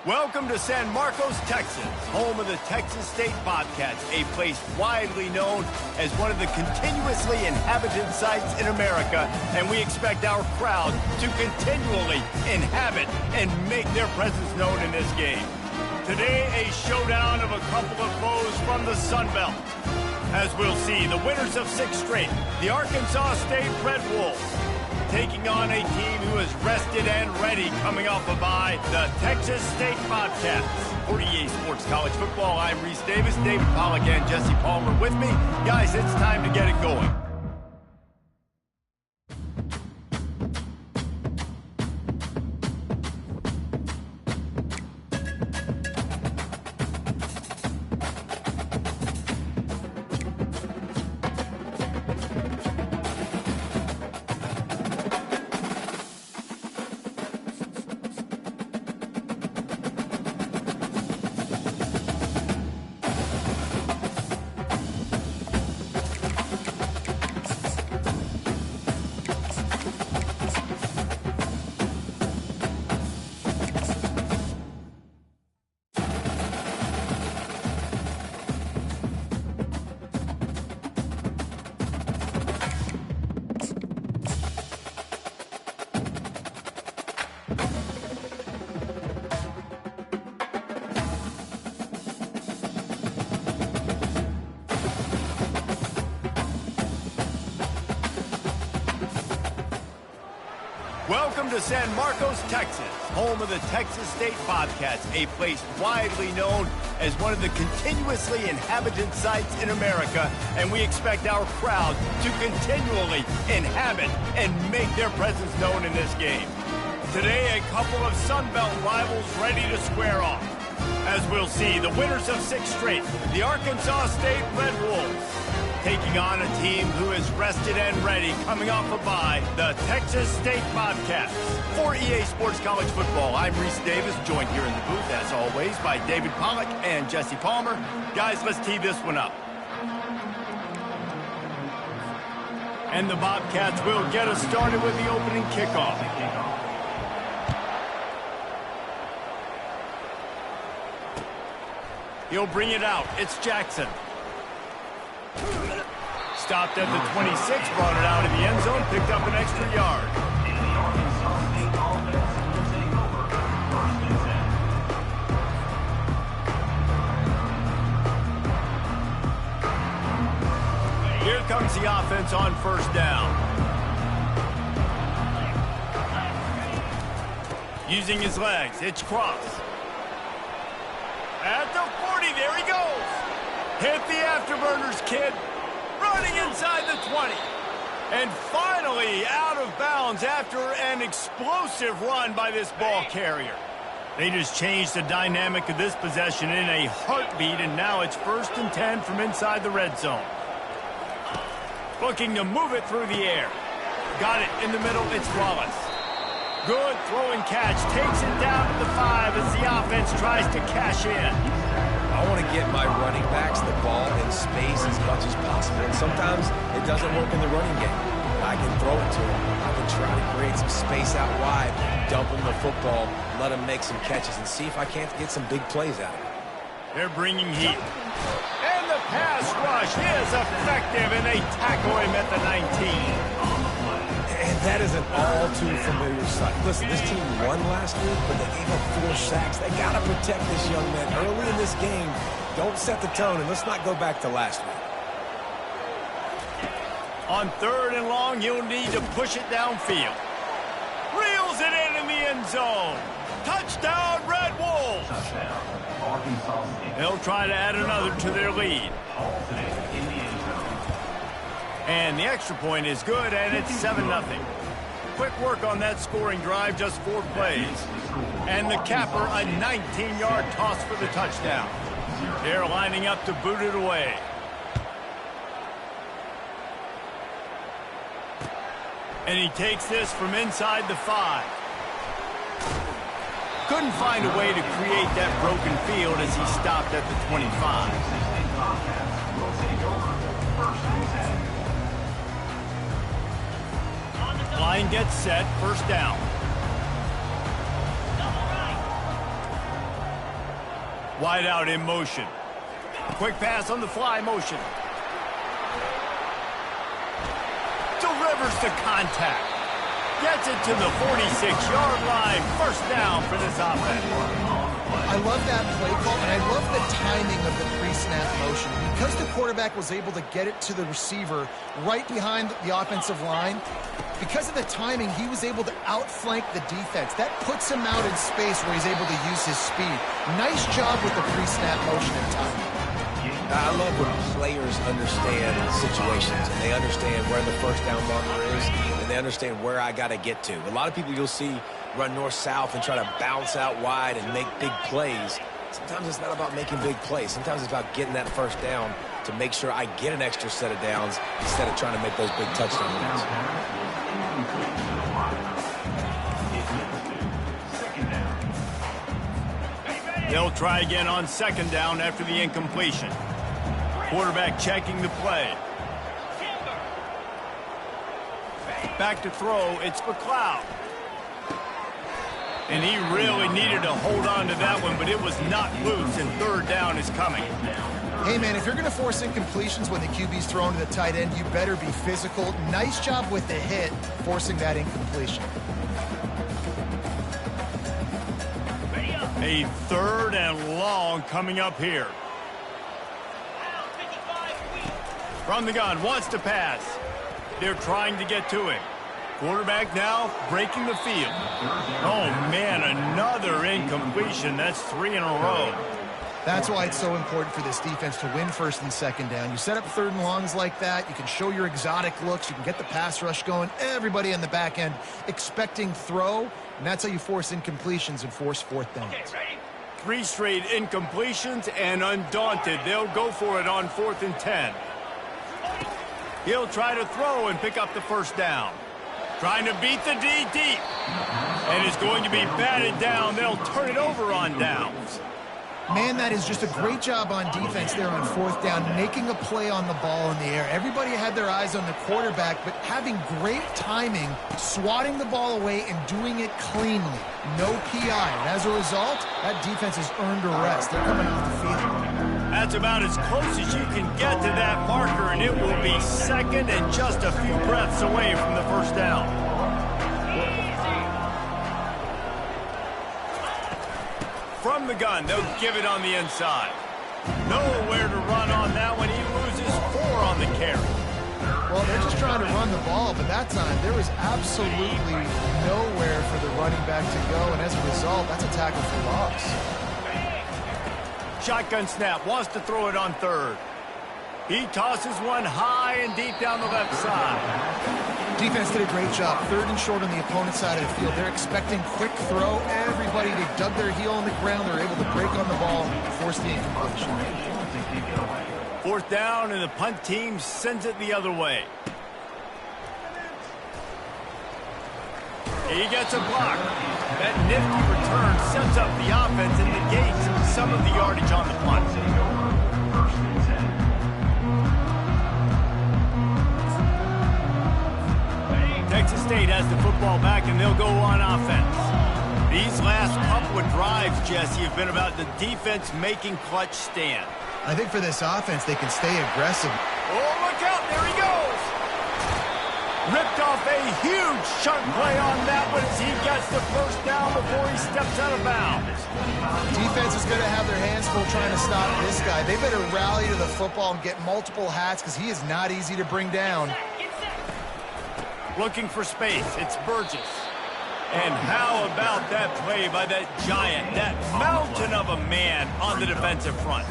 Welcome to San Marcos, Texas, home of the Texas State Bobcats, a place widely known as one of the continuously inhabited sites in America, and we expect our crowd to continually inhabit and make their presence known in this game. Today, a showdown of a couple of foes from the Sun Belt. As we'll see, the winners of 6 straight, the Arkansas State Red Wolves, taking on a team who is rested and ready coming off a bye, the Texas State Bobcats. For EA Sports College Football, I'm Reese Davis, David Pollack and Jesse Palmer with me. Guys, it's time to get it going. Welcome to San Marcos, Texas, home of the Texas State Bobcats, a place widely known as one of the continuously inhabited sites in America, and we expect our crowd to continually inhabit and make their presence known in this game. Today, a couple of Sun Belt rivals ready to square off. As we'll see, the winners of 6 straight, the Arkansas State Red Wolves, taking on a team who is rested and ready coming off a bye, the Texas State Bobcats. For EA Sports College Football, I'm Reese Davis, joined here in the booth, as always, by David Pollack and Jesse Palmer. Guys, let's tee this one up. And the Bobcats will get us started with the opening kickoff. He'll bring it out. It's Jackson. Stopped at the 26, brought it out of the end zone, picked up an extra yard. Here comes the offense on first down. Using his legs, it's cross. At the 40, there he goes. Hit the afterburners, kid. Running inside the 20. And finally out of bounds after an explosive run by this ball carrier. They just changed the dynamic of this possession in a heartbeat, and now it's 1st and 10 from inside the red zone. Looking to move it through the air. Got it in the middle, it's Wallace. Good throw and catch. Takes it down to the 5 as the offense tries to cash in. I want to get my running backs the ball in space as much as possible. And sometimes it doesn't work in the running game. I can throw it to them. I can try to create some space out wide, dump them the football, let them make some catches, and see if I can't get some big plays out of it. They're bringing heat. And the pass rush is effective, and they tackle him at the 19. And that is an all-too-familiar sight. Listen, this team won last week, but they gave up 4 sacks. They got to protect this young man early in this game. Don't set the tone, and let's not go back to last week. On 3rd and long, he'll need to push it downfield. Reels it in the end zone. Touchdown, Red Wolves. They'll try to add another to their lead. And the extra point is good, and it's 7-0. Quick work on that scoring drive, just 4 plays. And the capper, a 19-yard toss for the touchdown. They're lining up to boot it away. And he takes this from inside the 5. Couldn't find a way to create that broken field as he stopped at the 25. Line gets set, 1st down. Wide out in motion. Quick pass on the fly motion. Delivers the contact. Gets it to the 46-yard line. First down for this offense. I love that play call, and I love the timing of the pre-snap motion. Because the quarterback was able to get it to the receiver right behind the offensive line, because of the timing, he was able to outflank the defense. That puts him out in space where he's able to use his speed. Nice job with the pre-snap motion and timing. I love when players understand situations, and they understand where the first down marker is, and they understand where I got to get to. A lot of people you'll see run north-south and try to bounce out wide and make big plays. Sometimes it's not about making big plays. Sometimes it's about getting that first down to make sure I get an extra set of downs instead of trying to make those big touchdown runs. They'll try again on second down after the incompletion. Quarterback checking the play. Back to throw, it's McLeod. And he really needed to hold on to that one, but it was not loose, and third down is coming. Hey, man, if you're going to force incompletions when the QB's thrown to the tight end, you better be physical. Nice job with the hit, forcing that incompletion. A third and long coming up here. From the gun, wants to pass. They're trying to get to it. Quarterback now breaking the field. Oh, man, another incompletion. That's 3 in a row. That's why it's so important for this defense to win first and second down. You set up third and longs like that. You can show your exotic looks. You can get the pass rush going. Everybody on the back end expecting throw, and that's how you force incompletions and force fourth downs. 3 straight incompletions, and undaunted, they'll go for it on 4th and 10. He'll try to throw and pick up the first down. Trying to beat the D deep. And it's going to be batted down. They'll turn it over on downs. Man, that is just a great job on defense there on 4th down, making a play on the ball in the air. Everybody had their eyes on the quarterback, but having great timing, swatting the ball away, and doing it cleanly. No PI. And as a result, that defense has earned a rest. They're coming off the field. That's about as close as you can get to that marker, and it will be second and just a few breaths away from the first down. From the gun, they'll give it on the inside. Nowhere to run on that one. He loses 4 on the carry. Well, they're just trying to run the ball, but that time there was absolutely nowhere for the running back to go, and as a result, that's a tackle for loss. Shotgun snap, wants to throw it on third. He tosses one high and deep down the left side. Defense did a great job. 3rd and short on the opponent's side of the field. They're expecting quick throw. Everybody, they dug their heel on the ground. They're able to break on the ball and force the incompletion. 4th down, and the punt team sends it the other way. He gets a block. That nifty return sets up the offense and negates some of the yardage on the punt. Texas State has the football back, and they'll go on offense. These last couple of drives, Jesse, have been about the defense making clutch stand. I think for this offense, they can stay aggressive. Oh, look out. There he goes. Ripped off a huge chunk play on that one as he gets the first down before he steps out of bounds. Defense is going to have their hands full trying to stop this guy. They better rally to the football and get multiple hats because he is not easy to bring down. Looking for space. It's Burgess. And how about that play by that giant, that mountain of a man on the defensive front?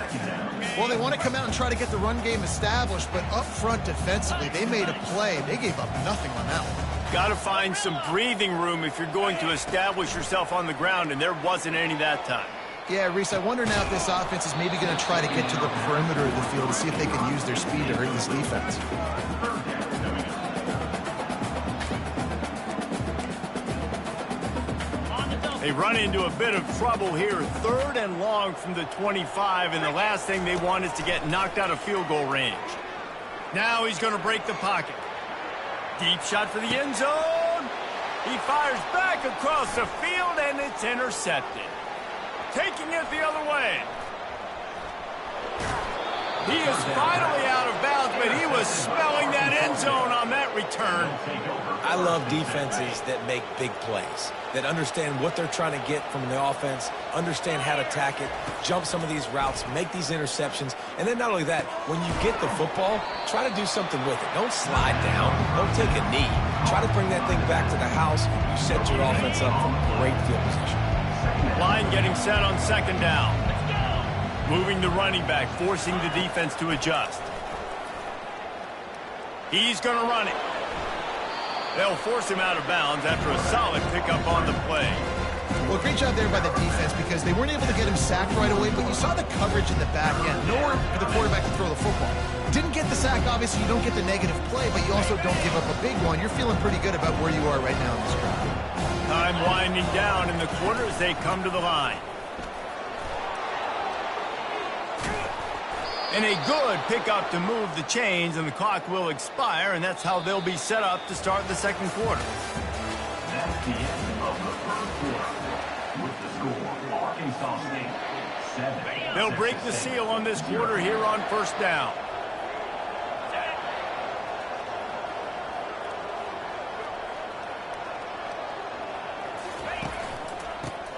Well, they want to come out and try to get the run game established, but up front defensively, they made a play. They gave up nothing on that one. Got to find some breathing room if you're going to establish yourself on the ground, and there wasn't any that time. Yeah, Reese, I wonder now if this offense is maybe going to try to get to the perimeter of the field to see if they can use their speed to hurt this defense. They run into a bit of trouble here. 3rd and long from the 25, and the last thing they want is to get knocked out of field goal range. Now he's going to break the pocket. Deep shot for the end zone. He fires back across the field, and it's intercepted. Taking it the other way. He is finally out of bounds, but he was smelling that end zone on that return. I love defenses that make big plays, that understand what they're trying to get from the offense, understand how to attack it, jump some of these routes, make these interceptions, and then not only that, when you get the football, try to do something with it. Don't slide down. Don't take a knee. Try to bring that thing back to the house. You set your offense up for great field position. Line getting set on second down. Moving the running back, forcing the defense to adjust. He's going to run it. They'll force him out of bounds after a solid pickup on the play. Well, great job there by the defense because they weren't able to get him sacked right away, but you saw the coverage in the back end. Nowhere for the quarterback to throw the football. Didn't get the sack, obviously. You don't get the negative play, but you also don't give up a big one. You're feeling pretty good about where you are right now in this drive. Time winding down in the quarter as they come to the line. And a good pickup to move the chains, and the clock will expire, and that's how they'll be set up to start the second quarter. That's the end of the first quarter. With the score, Arkansas State 7. They'll break the seal on this quarter here on first down.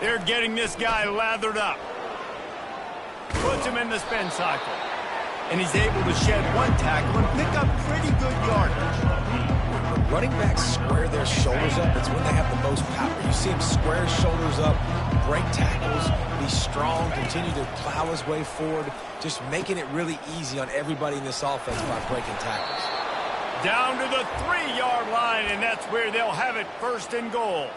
They're getting this guy lathered up. Puts him in the spin cycle. And he's able to shed one tackle and pick up pretty good yardage. When running backs square their shoulders up, it's when they have the most power. You see him square his shoulders up, break tackles, be strong, continue to plow his way forward, just making it really easy on everybody in this offense by breaking tackles. Down to the 3-yard line, and that's where they'll have it first and goal.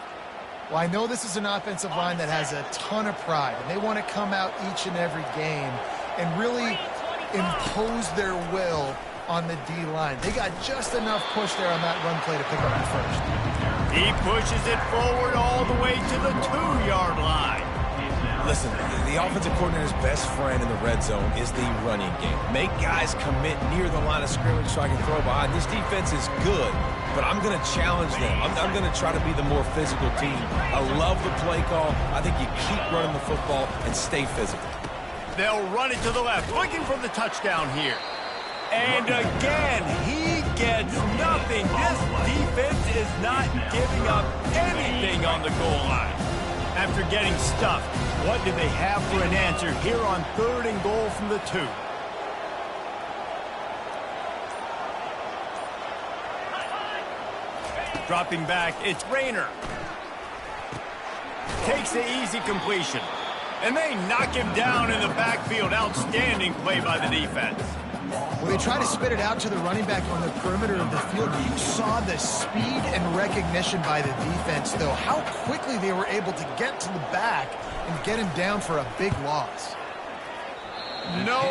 Well, I know this is an offensive line that has a ton of pride, and they want to come out each and every game and really impose their will on the D-line. They got just enough push there on that run play to pick up the first. He pushes it forward all the way to the 2-yard line. Listen, the offensive coordinator's best friend in the red zone is the running game. Make guys commit near the line of scrimmage so I can throw behind. This defense is good, but I'm going to challenge them. I'm going to try to be the more physical team. I love the play call. I think you keep running the football and stay physical. They'll run it to the left, looking for the touchdown here. And again, he gets nothing. This defense is not giving up anything on the goal line. After getting stuffed, what do they have for an answer here on 3rd and goal from the 2? Dropping back, it's Rayner. Takes the easy completion. And they knock him down in the backfield. Outstanding play by the defense. When they try to spit it out to the running back on the perimeter of the field, you saw the speed and recognition by the defense, though, how quickly they were able to get to the back and get him down for a big loss. No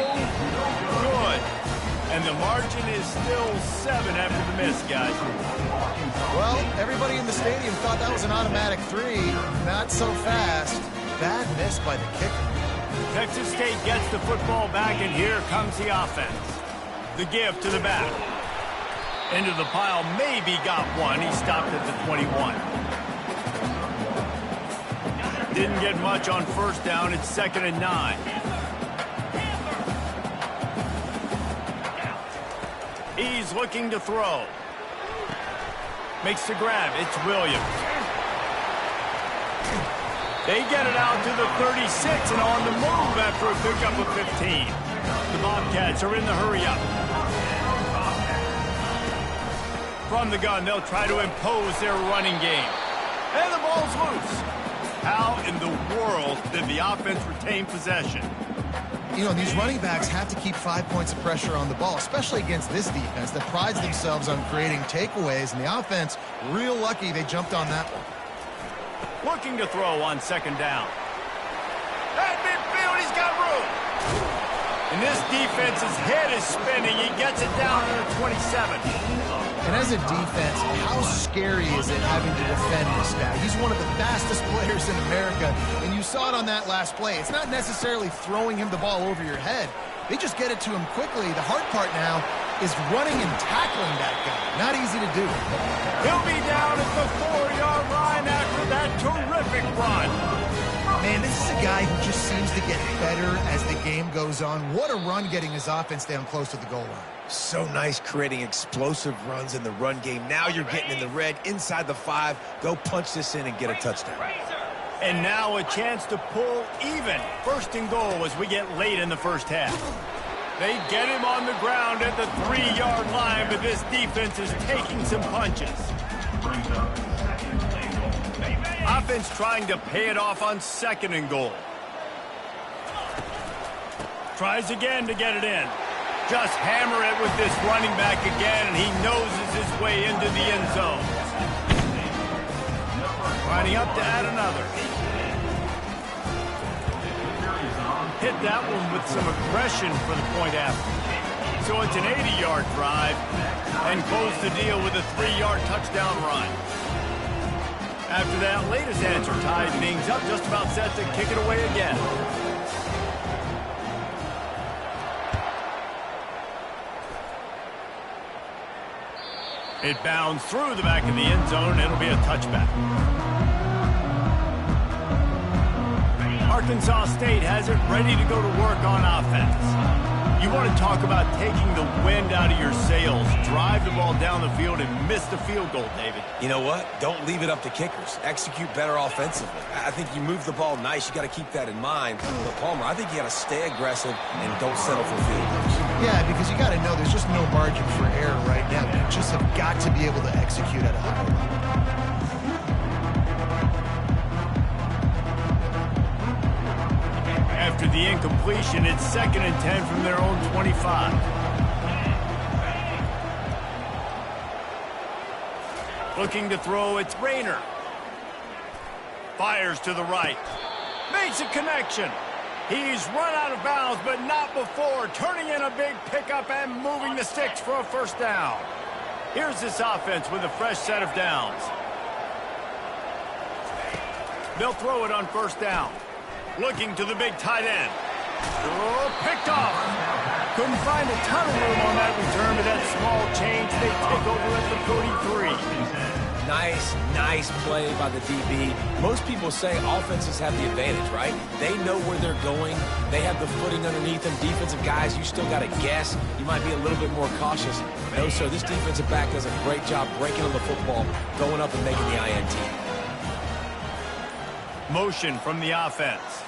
good. And the margin is still 7 after the miss, guys. Well, everybody in the stadium thought that was an automatic 3. Not so fast. Bad miss by the kicker. Texas State gets the football back, and here comes the offense. The give to the back. Into the pile, maybe got one. He stopped at the 21. Didn't get much on first down. It's 2nd and 9. He's looking to throw. Makes the grab. It's Williams. They get it out to the 36 and on the move after a pickup of 15. The Bobcats are in the hurry-up. From the gun, they'll try to impose their running game. And the ball's loose. How in the world did the offense retain possession? You know, these running backs have to keep 5 points of pressure on the ball, especially against this defense that prides themselves on creating takeaways, and the offense, real lucky they jumped on that one. Looking to throw on 2nd down. At midfield, he's got room. And this defense's head is spinning. He gets it down to the 27. And as a defense, how scary is it having to defend this guy? He's one of the fastest players in America, and you saw it on that last play. It's not necessarily throwing him the ball over your head. They just get it to him quickly. The hard part now is running and tackling that guy. Not easy to do. He'll be down at the 4-yard line after that terrific run. Man, this is a guy guy who just seems to get better as the game goes on. What a run getting his offense down close to the goal line. So nice creating explosive runs in the run game. Now you're getting in the red, inside the 5. Go punch this in and get a touchdown. And now a chance to pull even. First and goal as we get late in the first half. They get him on the ground at the 3-yard line, but this defense is taking some punches. Offense trying to pay it off on second and goal. Tries again to get it in. Just hammer it with this running back again, and he noses his way into the end zone. Lining up to add another. Hit that one with some aggression for the point after. So it's an 80-yard drive, and close the deal with a 3-yard touchdown run. After that latest answer tied things up, just about set to kick it away again. It bounds through the back of the end zone, and it'll be a touchback. Arkansas State has it ready to go to work on offense. You want to talk about taking the wind out of your sails. Drive the ball down the field and miss the field goal, David. You know what? Don't leave it up to kickers. Execute better offensively. I think you move the ball nice. You got to keep that in mind. But Palmer, I think you got to stay aggressive and don't settle for field goals. Yeah, because you got to know there's just no margin for error right now. You just have got to be able to execute at a high level. After the incompletion, it's 2nd and 10 from their own 25. Looking to throw, it's Rayner. Fires to the right. Makes a connection. He's run out of bounds, but not before. Turning in a big pickup and moving the sticks for a first down. Here's this offense with a fresh set of downs. They'll throw it on first down. Looking to the big tight end. Oh, picked off. Couldn't find a ton of room on that return, but that small change, they take over at the 43. Nice play by the DB. Most people say offenses have the advantage, right? They know where they're going. They have the footing underneath them. Defensive guys, you still got to guess. You might be a little bit more cautious. No, sir, this defensive back does a great job breaking on the football, going up and making the INT. Motion from the offense.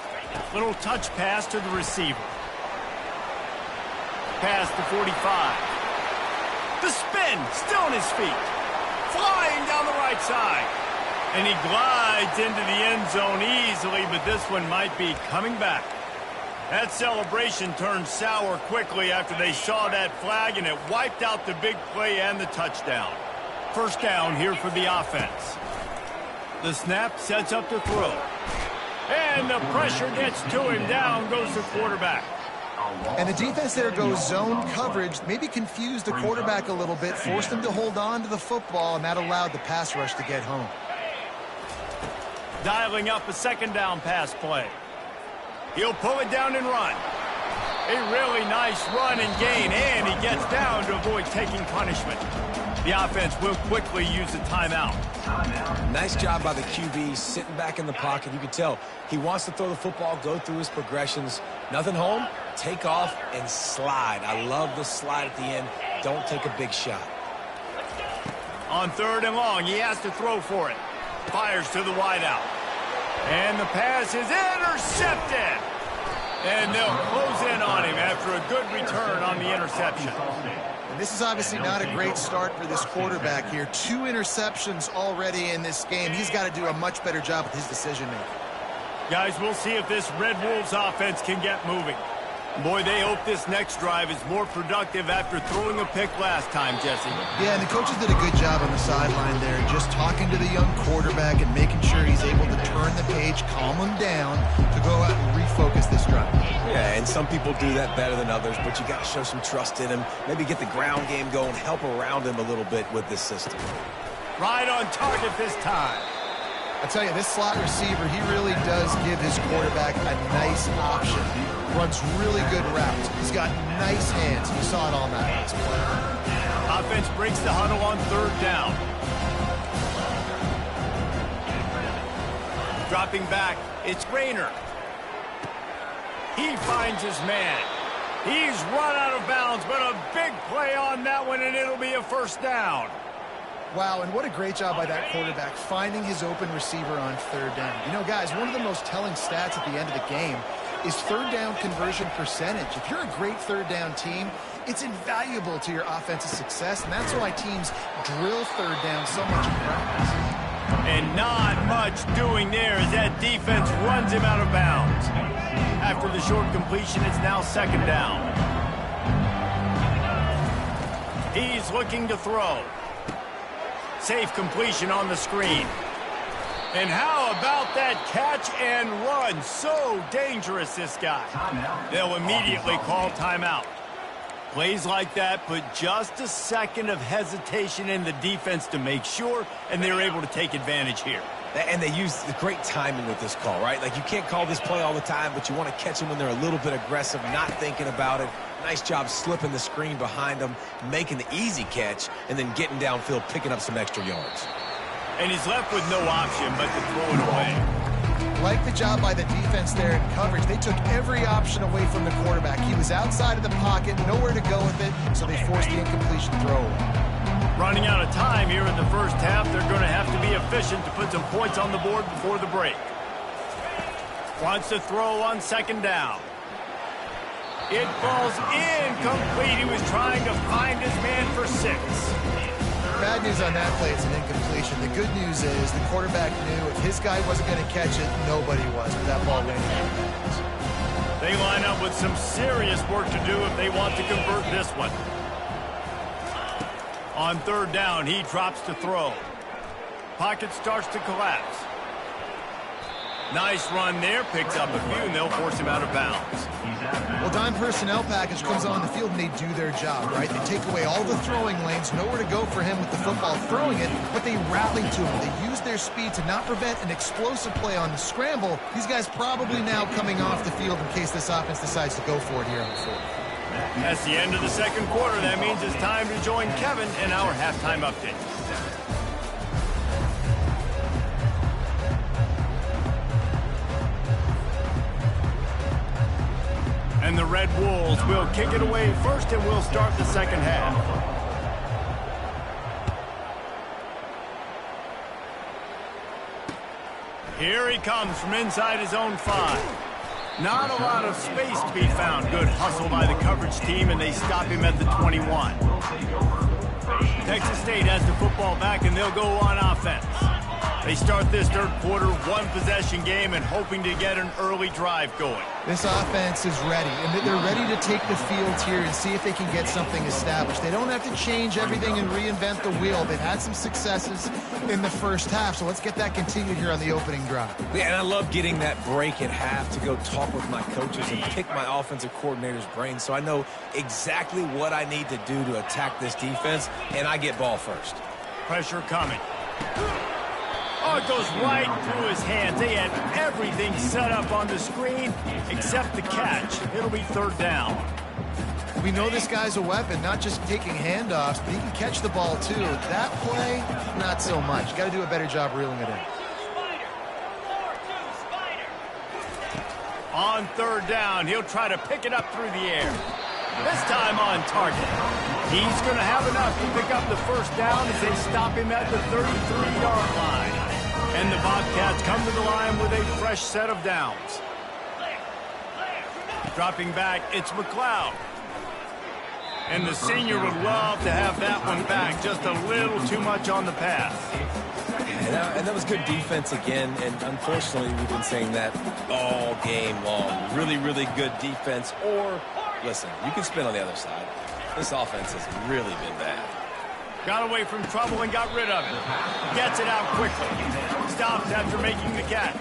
Little touch pass to the receiver. Pass to 45. The spin, still on his feet. Flying down the right side. And he glides into the end zone easily, but this one might be coming back. That celebration turned sour quickly after they saw that flag, and it wiped out the big play and the touchdown. First down here for the offense. The snap sets up to throw. And the pressure gets to him. Down goes the quarterback. And the defense there goes zone coverage, maybe confused the quarterback a little bit, forced him to hold on to the football, and that allowed the pass rush to get home. Dialing up a second down pass play. He'll pull it down and run. A really nice run and gain, and he gets down to avoid taking punishment. The offense will quickly use a timeout. Nice job by the QB, sitting back in the pocket. You can tell he wants to throw the football, go through his progressions. Nothing home, take off, and slide. I love the slide at the end. Don't take a big shot. On 3rd and long, he has to throw for it. Fires to the wideout. And the pass is intercepted. And they'll close in on him after a good return on the interception. And this is obviously not a great start for this quarterback here. 2 interceptions already in this game. He's got to do a much better job with his decision-making. Guys, we'll see if this Red Wolves offense can get moving. Boy, they hope this next drive is more productive after throwing a pick last time, Jesse. Yeah, and the coaches did a good job on the sideline there, just talking to the young quarterback and making sure he's able to turn the page, calm him down, to go out and refocus this drive. Yeah, and some people do that better than others, but you got to show some trust in him. Maybe get the ground game going, help around him a little bit with this system. Right on target this time. I tell you, this slot receiver, he really does give his quarterback a nice option. Runs really good routes. He's got nice hands. You saw it all night. Offense breaks the huddle on 3rd down. Dropping back, it's Rayner. He finds his man. He's run out of bounds, but a big play on that one, and it'll be a first down. Wow, and what a great job by that quarterback, finding his open receiver on third down. You know, guys, one of the most telling stats at the end of the game is third down conversion percentage. If you're a great third down team, it's invaluable to your offensive success, and that's why teams drill third down so much in practice. And not much doing there as that defense runs him out of bounds. After the short completion, it's now second down. He's looking to throw. Safe completion on the screen. And how about that catch and run? So dangerous, this guy. They'll immediately call timeout. Plays like that put just a second of hesitation in the defense to make sure, and they're able to take advantage here. And they use the great timing with this call, right? Like, you can't call this play all the time, but you want to catch them when they're a little bit aggressive, not thinking about it. Nice job slipping the screen behind them, making the easy catch, and then getting downfield, picking up some extra yards. And he's left with no option but to throw it away. Like the job by the defense there in coverage. They took every option away from the quarterback. He was outside of the pocket, nowhere to go with it, so they forced the incompletion throwaway. Running out of time here in the first half, they're going to have to be efficient to put some points on the board before the break. Wants to throw on second down. It falls incomplete. He was trying to find his man for 6. Bad news on that play, it's an incompletion. The good news is the quarterback knew if his guy wasn't going to catch it, nobody was with that ball landing out of bounds. They line up with some serious work to do if they want to convert this one. On third down, he drops to throw. Pocket starts to collapse. Nice run there, picks up a few, and they'll force him out of bounds. Well, dime personnel package comes on the field, and they do their job, right? They take away all the throwing lanes, nowhere to go for him with the football throwing it, but they rally to him. They use their speed to not prevent an explosive play on the scramble. These guys probably now coming off the field in case this offense decides to go for it here in the fourth. That's the end of the second quarter. That means it's time to join Kevin in our halftime update. And the Red Wolves will kick it away first, and we'll start the second half. Here he comes from inside his own 5. Not a lot of space to be found. Good hustle by the coverage team, and they stop him at the 21. Texas State has the football back, and they'll go on offense. They start this third quarter, one-possession game, and hoping to get an early drive going. This offense is ready, and they're ready to take the field here and see if they can get something established. They don't have to change everything and reinvent the wheel. They've had some successes in the first half, so let's get that continued here on the opening drive. Yeah, and I love getting that break at half to go talk with my coaches and pick my offensive coordinator's brain so I know exactly what I need to do to attack this defense, and I get ball first. Pressure coming. Oh, it goes right through his hands. They had everything set up on the screen except the catch. It'll be third down. We know this guy's a weapon, not just taking handoffs, but he can catch the ball too. That play, not so much. Got to do a better job reeling it in. On third down, he'll try to pick it up through the air. This time on target. He's going to have enough to pick up the first down as they stop him at the 33-yard line. And the Bobcats come to the line with a fresh set of downs. Dropping back, it's McLeod. And the senior would love to have that one back. Just a little too much on the pass. And that was good defense again, and unfortunately we've been saying that all game long. Really, really good defense. Or, listen, you can spin on the other side. This offense has really been bad. Got away from trouble and got rid of it. Gets it out quickly. Stops after making the catch.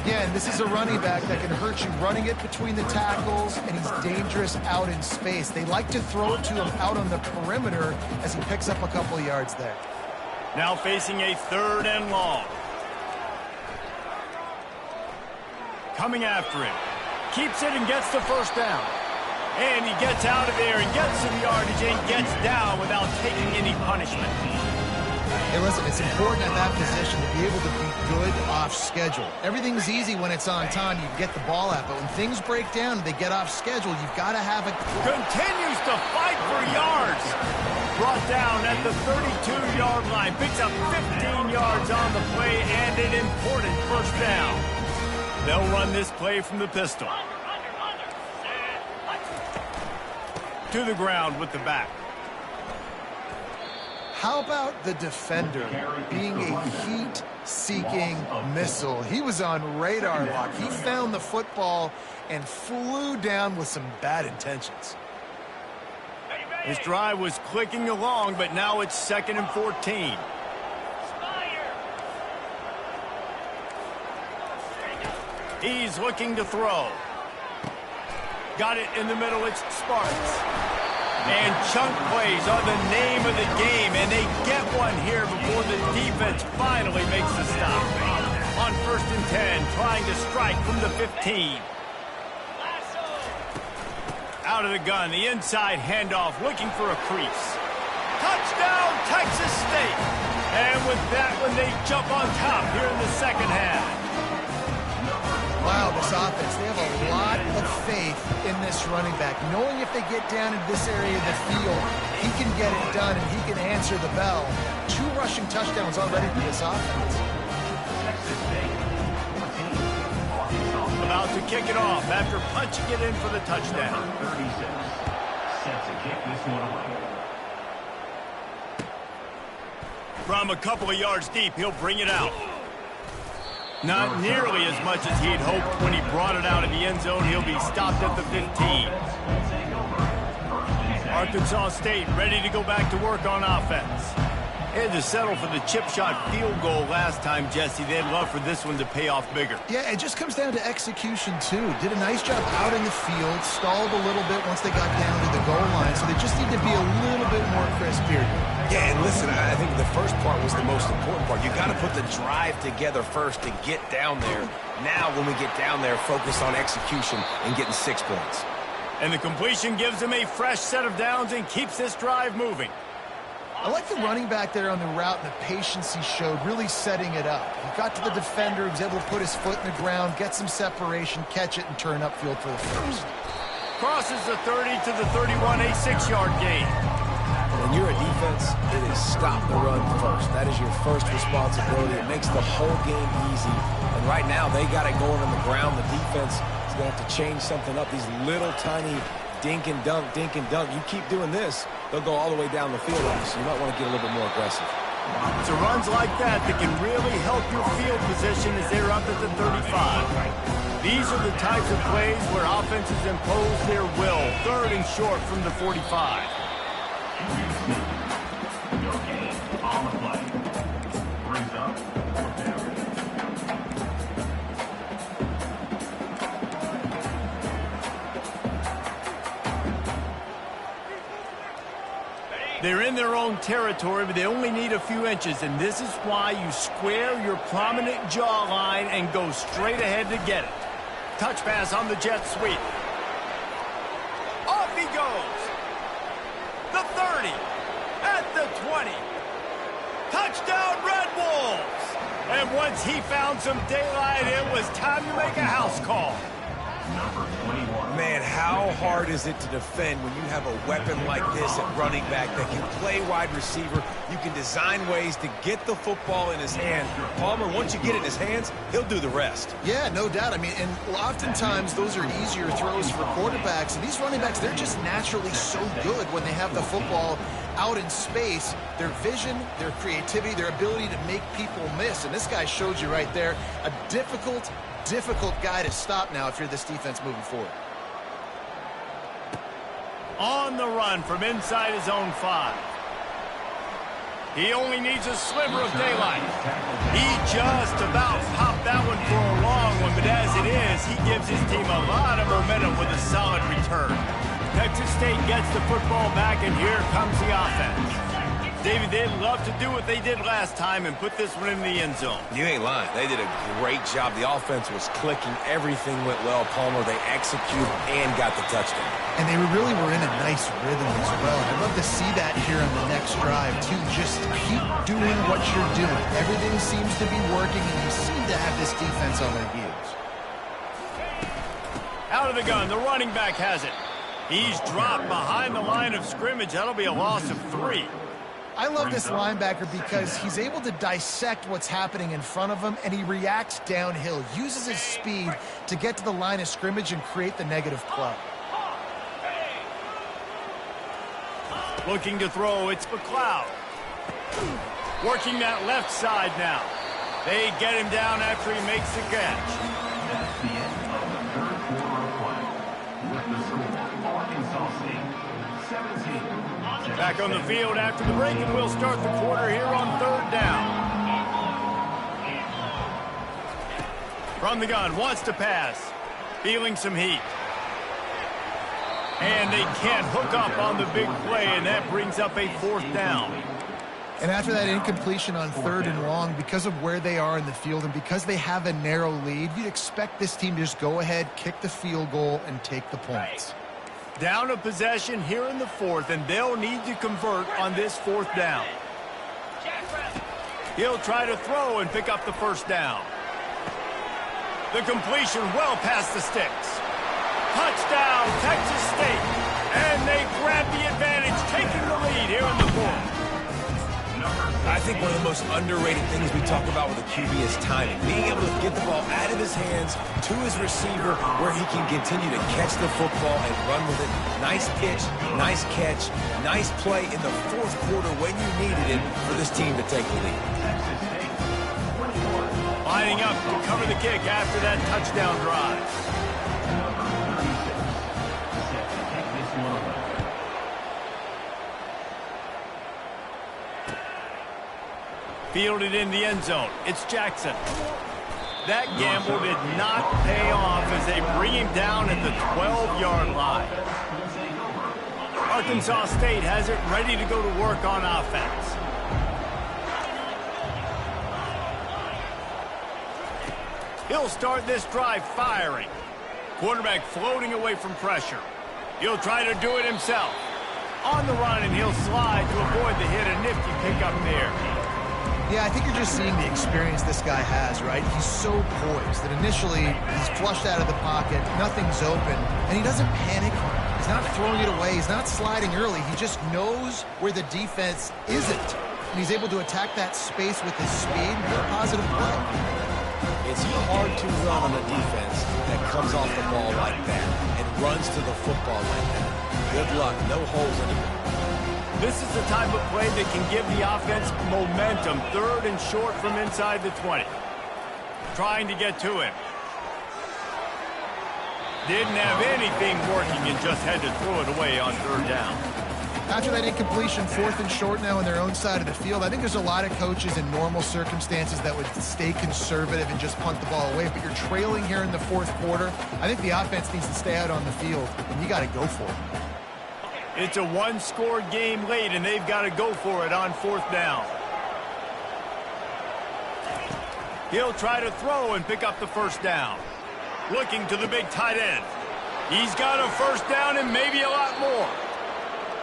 Again, this is a running back that can hurt you running it between the tackles, and he's dangerous out in space. They like to throw it to him out on the perimeter as he picks up a couple of yards there. Now facing a third and long. Coming after him. Keeps it and gets the first down. And he gets out of there and gets some yardage and gets down without taking any punishment. Hey, listen, it's important at that position to be able to be good off schedule. Everything's easy when it's on time. You can get the ball out, but when things break down and they get off schedule, you've got to have a... Continues to fight for yards. Brought down at the 32-yard line. Picks up 15 yards on the play and an important first down. They'll run this play from the pistol. To the ground with the back. How about the defender being a heat-seeking missile? He was on radar lock. He found the football and flew down with some bad intentions. His drive was clicking along, but now it's 2nd and 14. He's looking to throw. Got it in the middle. It's Sparks. And chunk plays are the name of the game, and they get one here before the defense finally makes the stop. On 1st and 10, trying to strike from the 15. Out of the gun, the inside handoff, looking for a crease. Touchdown, Texas State! And with that one, they jump on top here in the second half. Wow, this offense, they have a lot of faith in this running back. Knowing if they get down in this area of the field, he can get it done and he can answer the bell. 2 rushing touchdowns already for this offense. About to kick it off after punching it in for the touchdown. 36. Set to kick this one away. From a couple of yards deep, he'll bring it out. Not nearly as much as he'd hoped when he brought it out of the end zone. He'll be stopped at the 15. Arkansas State ready to go back to work on offense. Had to settle for the chip shot field goal last time, Jesse. They'd love for this one to pay off bigger. Yeah, it just comes down to execution, too. Did a nice job out in the field, stalled a little bit once they got down to the goal line, so they just need to be a little bit more crisp here. Yeah, and listen, I think the first part was the most important part. You got to put the drive together first to get down there. Now, when we get down there, focus on execution and getting 6 points. And the completion gives him a fresh set of downs and keeps this drive moving. I like the running back there on the route and the patience he showed, really setting it up. He got to the defender, he was able to put his foot in the ground, get some separation, catch it, and turn upfield for the first. Crosses the 30 to the 31, a 6-yard gain. When you're a defense, it is stop the run first. That is your first responsibility. It makes the whole game easy. And right now, they got it going on the ground. The defense is going to have to change something up. These little tiny dink and dunk, dink and dunk. You keep doing this, they'll go all the way down the field on you, so you might want to get a little bit more aggressive. It's runs like that that can really help your field position as they're up at the 35. These are the types of plays where offenses impose their will. 3rd and short from the 45. Your game on the play. Brings up 4th down. They're in their own territory, but they only need a few inches, and this is why you square your prominent jawline and go straight ahead to get it. Touch pass on the jet sweep. Off he goes. The 30, at the 20. Touchdown, Red Wolves! And once he found some daylight, it was time to make a house call. Number 21. Man, how hard is it to defend when you have a weapon like this at running back that can play wide receiver? You can design ways to get the football in his hand. Palmer, once you get it in his hands, he'll do the rest. Yeah, no doubt. I mean, and oftentimes those are easier throws for quarterbacks. And these running backs, they're just naturally so good when they have the football out in space. Their vision, their creativity, their ability to make people miss. And this guy showed you right there a difficult guy to stop now if you're this defense moving forward. On the run from inside his own 5. He only needs a sliver of daylight. He just about popped that one for a long one, but as it is, he gives his team a lot of momentum with a solid return. Texas State gets the football back, and here comes the offense. David, they'd love to do what they did last time and put this one in the end zone. You ain't lying. They did a great job. The offense was clicking. Everything went well, Palmer. They executed and got the touchdown. And they really were in a nice rhythm as well. I'd love to see that here on the next drive, too. Just keep doing what you're doing. Everything seems to be working, and you seem to have this defense on their heels. Out of the gun, the running back has it. He's dropped behind the line of scrimmage. That'll be a loss of 3. I love this linebacker because he's able to dissect what's happening in front of him, and he reacts downhill, uses his speed to get to the line of scrimmage and create the negative play. Looking to throw, it's McLeod. Working that left side now. They get him down after he makes the catch. That's the end of the third quarter of play. With the score, Arkansas State 17. Back on the field after the break, and we'll start the quarter here on 3rd down. From the gun, wants to pass. Feeling some heat. And they can't hook up on the big play, and that brings up a 4th down. And after that incompletion on 3rd and long, because of where they are in the field and because they have a narrow lead, you'd expect this team to just go ahead, kick the field goal, and take the points. Down a possession here in the 4th, and they'll need to convert on this 4th down. He'll try to throw and pick up the 1st down. The completion well past the sticks. Touchdown, Texas State. And they grab the advantage, taking the lead here in the 4th. I think one of the most underrated things we talk about with a QB is timing. Being able to get the ball out of his hands to his receiver where he can continue to catch the football and run with it. Nice pitch, nice catch, nice play in the 4th quarter when you needed it for this team to take the lead. Lining up to cover the kick after that touchdown drive. Fielded in the end zone. It's Jackson. That gamble did not pay off as they bring him down at the 12-yard line. Arkansas State has it ready to go to work on offense. He'll start this drive firing. Quarterback floating away from pressure. He'll try to do it himself. On the run, and he'll slide to avoid the hit. A nifty pickup there. Yeah, I think you're just seeing the experience this guy has, right? He's so poised that initially he's flushed out of the pocket, nothing's open, and he doesn't panic. He's not throwing it away. He's not sliding early. He just knows where the defense isn't. And he's able to attack that space with his speed and a positive play. It's hard to run on a defense that comes off the ball like that and runs to the football like that. Good luck. No holes anymore. This is the type of play that can give the offense momentum. 3rd and short from inside the 20. Trying to get to him. Didn't have anything working and just had to throw it away on 3rd down. After that incompletion, 4th and short now on their own side of the field, I think there's a lot of coaches in normal circumstances that would stay conservative and just punt the ball away. But you're trailing here in the 4th quarter. I think the offense needs to stay out on the field, and you got to go for it. It's a 1-score game late, and they've got to go for it on 4th down. He'll try to throw and pick up the 1st down. Looking to the big tight end. He's got a 1st down and maybe a lot more.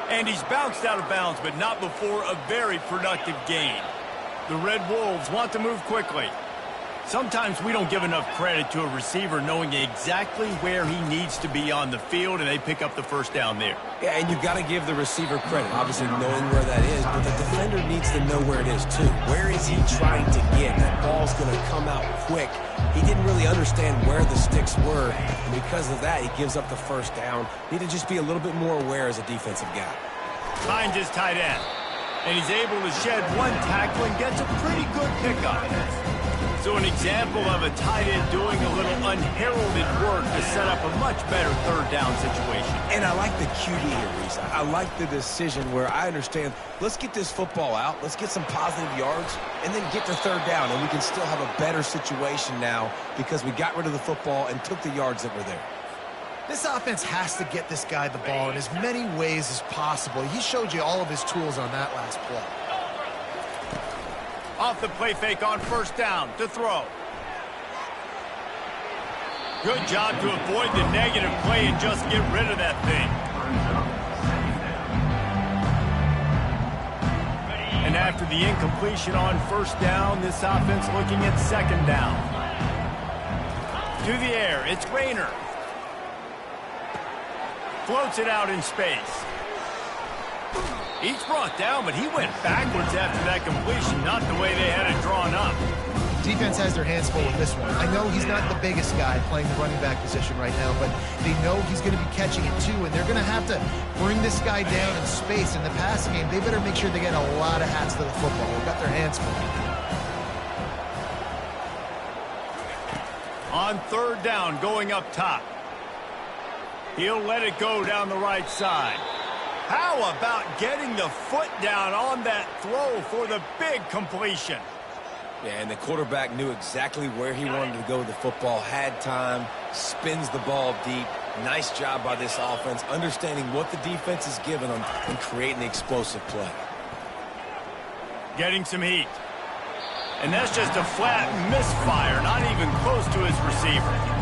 And he's bounced out of bounds, but not before a very productive gain. The Red Wolves want to move quickly. Sometimes we don't give enough credit to a receiver knowing exactly where he needs to be on the field, and they pick up the 1st down there. Yeah, and you've got to give the receiver credit, obviously knowing where that is, but the defender needs to know where it is too. Where is he trying to get? That ball's going to come out quick. He didn't really understand where the sticks were, and because of that, he gives up the 1st down. Need to just be a little bit more aware as a defensive guy. Finds his tight end, and he's able to shed one tackle and gets a pretty good pickup. So an example of a tight end doing a little unheralded work to set up a much better 3rd down situation. And I like the QB here, Reese. I like the decision where I understand, let's get this football out, let's get some positive yards, and then get to 3rd down, and we can still have a better situation now because we got rid of the football and took the yards that were there. This offense has to get this guy the ball in as many ways as possible. He showed you all of his tools on that last play. Off the play fake on first down to throw. Good job to avoid the negative play and just get rid of that thing. And after the incompletion on first down, this offense looking at second down. To the air, it's Rayner. Floats it out in space. He's brought down, but he went backwards after that completion, not the way they had it drawn up. Defense has their hands full with this one. I know he's not the biggest guy playing the running back position right now, but they know he's going to be catching it too, and they're going to have to bring this guy down in space. In the passing game, they better make sure they get a lot of hats to the football. They've got their hands full. On third down, going up top. He'll let it go down the right side. How about getting the foot down on that throw for the big completion? Yeah, and the quarterback knew exactly where he wanted to go with the football, had time, spins the ball deep. Nice job by this offense, understanding what the defense is giving them and creating the explosive play. Getting some heat. And that's just a flat misfire, not even close to his receiver.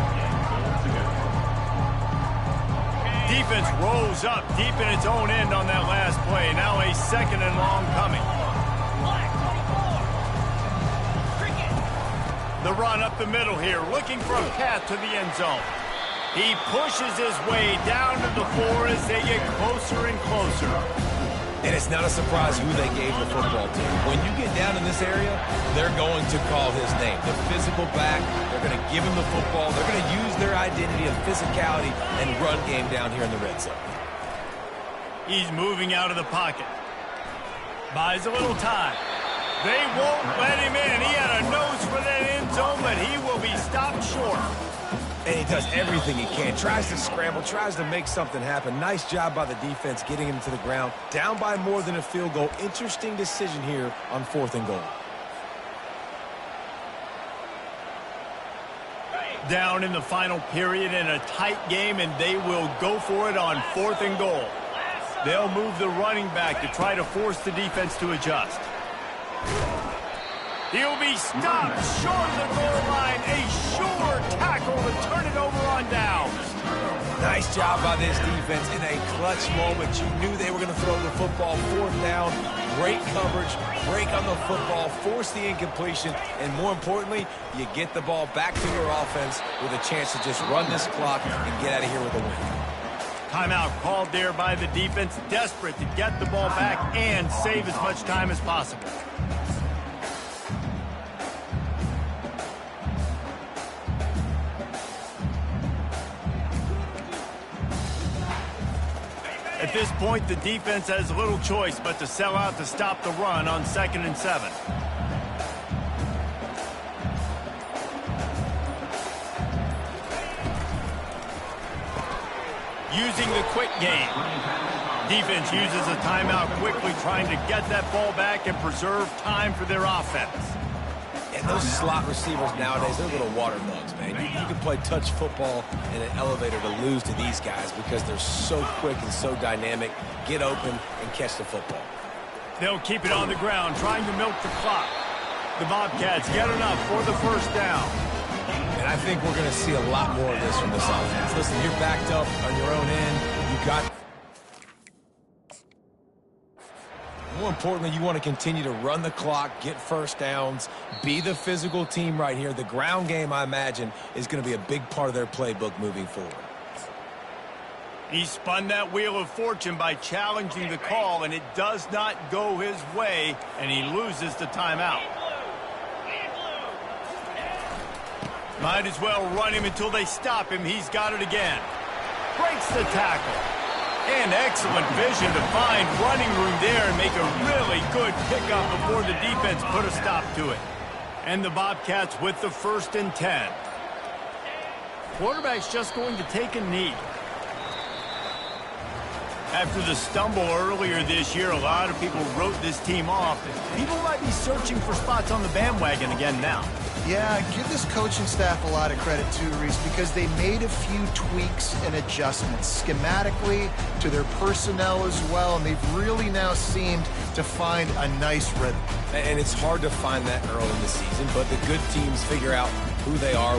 Defense rolls up deep in its own end on that last play. Now a second and long coming. The run up the middle here, looking for a path to the end zone. He pushes his way down to the floor as they get closer and closer. And it's not a surprise who they gave the football to. When you get down in this area, they're going to call his name. The physical back, they're going to give him the football. They're going to use their identity of physicality and run game down here in the red zone. He's moving out of the pocket. Buys a little time. They won't let him in. He had a nose for that end zone, but he will be stopped short. And he does everything he can. Tries to scramble, tries to make something happen. Nice job by the defense getting him to the ground. Down by more than a field goal. Interesting decision here on 4th and goal. Down in the final period in a tight game, and they will go for it on 4th and goal. They'll move the running back to try to force the defense to adjust. He'll be stopped short of the goal line. A sure tackle to turn it over on down. Nice job by this defense in a clutch moment. You knew they were going to throw the football 4th down. Great coverage, break on the football, force the incompletion, and more importantly, you get the ball back to your offense with a chance to just run this clock and get out of here with a win. Timeout called there by the defense, desperate to get the ball back and save as much time as possible. At this point, the defense has little choice but to sell out to stop the run on 2nd and 7. Using the quick game. Defense uses a timeout quickly, trying to get that ball back and preserve time for their offense. And those slot receivers nowadays, they're little water bugs, man. You can play touch football in an elevator to lose to these guys because they're so quick and so dynamic. Get open and catch the football. They'll keep it on the ground, trying to milk the clock. The Bobcats get enough for the first down. And I think we're going to see a lot more of this from this offense. Listen, you're backed up on your own end. You got... More importantly, you want to continue to run the clock, get first downs, be the physical team right here. The ground game, I imagine, is going to be a big part of their playbook moving forward. He spun that wheel of fortune by challenging the call, and it does not go his way, and he loses the timeout. Might as well run him until they stop him. He's got it again. Breaks the tackle. And excellent vision to find running room there and make a really good pickup before the defense put a stop to it. And the Bobcats with the 1st and 10. Quarterback's just going to take a knee. After the stumble earlier this year, a lot of people wrote this team off. People might be searching for spots on the bandwagon again now. Yeah, give this coaching staff a lot of credit too, Reese, because they made a few tweaks and adjustments schematically to their personnel as well, and they've really now seemed to find a nice rhythm. And it's hard to find that early in the season, but the good teams figure out who they are